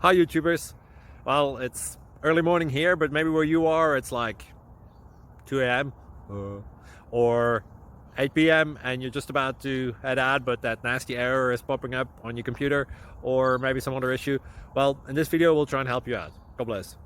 Hi YouTubers. Well, it's early morning here, but maybe where you are it's like 2 a.m. Or 8 p.m. and you're just about to head out, but that nasty error is popping up on your computer, or maybe some other issue. Well, in this video we'll try and help you out. God bless.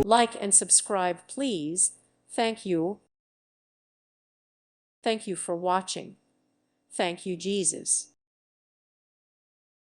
Like and subscribe, please. Thank you. Thank you for watching. Thank you, Jesus.